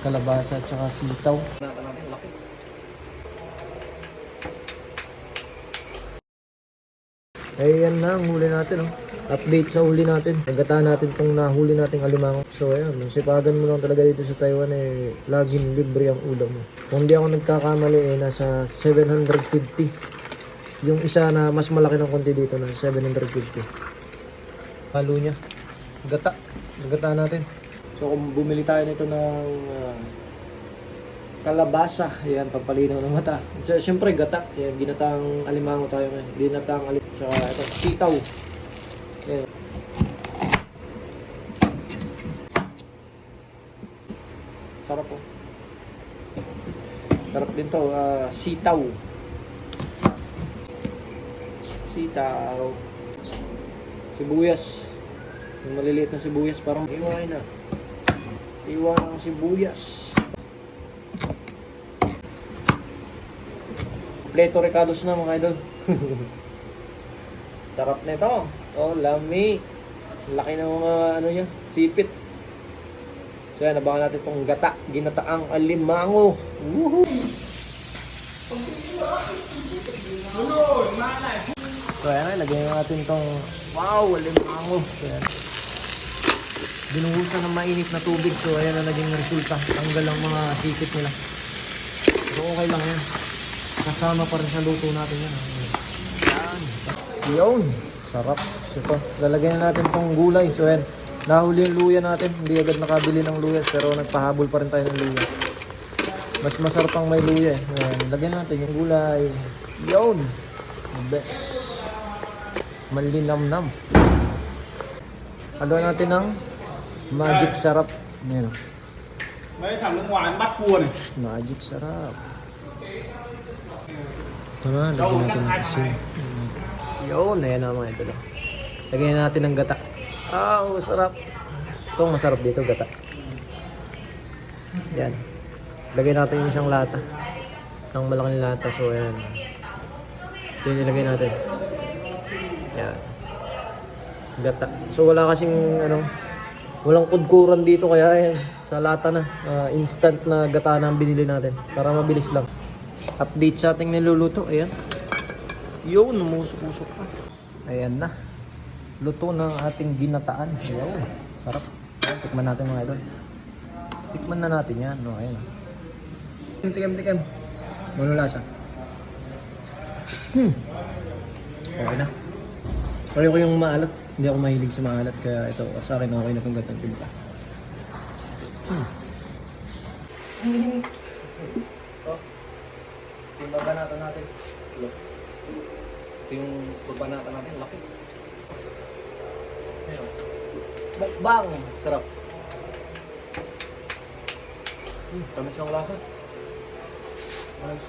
kalabasa at saka sitaw. Eh yan na ang huli natin, oh. Update sa huli natin. Nagata natin itong nahuli nating alimango. So ayan, sipagan mo lang talaga dito sa Taiwan eh, laging libre ang ulam mo. Kung hindi ako nagkakamali eh, nasa 750. Yung isa na mas malaki ng konti dito na 750. Halo niya. Gata. Nagata natin. So kung bumili tayo nito ng kalabasa, ayan, pampalinaw ng mata. So, siyempre gata, ayan, ginatang alimango tayo ngayon. Ginatang alimango, tsaka ito, sitaw. Ayan. Sarap po. Sarap din to, sitaw. Sitaw. Sibuyas. Yung maliliit na sibuyas, parang iwain na. Iwan ang sibuyas. Kompleto recados na mga idol. Sarap nito. Oh, lami. Laki ng mga ano niya, sipit. So yan, abangan natin itong gata. Ginataang alimango. Woohoo! So yan, lagyan natin itong wow, alimango. So yan. Binuhusan ng mainit na tubig. So ayan na naging resulta. Tanggal ang mga sipit nila. So okay lang yan. Kasama pa rin sa luto natin yan. Yan. Yun. Sarap. So ito, lalagyan natin itong gulay. So yan, nahuli yung luya natin. Hindi agad nakabili ng luya, pero nagpahabol pa rin tayo ng luya. Mas masarap ang may luya eh. Yan, lagyan natin yung gulay. Yun. The best. Malinamnam. Haluan natin ng magic sarap. Yan. Mấy thằng nước ngoài nó bắt cua này. Magic sarap. Tama, lagyan natin ng asin. Yun, ayan na mga ito. Lagyan natin ng gata. Sarap. Itong masarap dito, gata. Yan. Lagyan natin yung isang lata. Isang malaking lata. So, ayan. Ito yung nilagay natin. Yan. Gata. So, wala kasing, walang kudkuran dito. Kaya, ayan, sa lata na. Instant na gata na ang binili natin. Para mabilis lang. Update sa ating niluluto. Ayan. Yun, umusok-usok pa. Ayan na. Luto ng ating ginataan. Ayan. Sarap. Ayan, tikman natin mga idol. Tikman na natin yan. No, ayan. Tikim. Ano lasa? Okay na. Ayoko yung maalat. Hindi ako mahilig sa maalat. Kaya ito, sa akin okay na itong gatang timpla. Yung babanatan natin. Look. Ito yung babanatan natin. Laki. Ayun. Mukbang! Sarap. Tamis ng lasa. Tamis.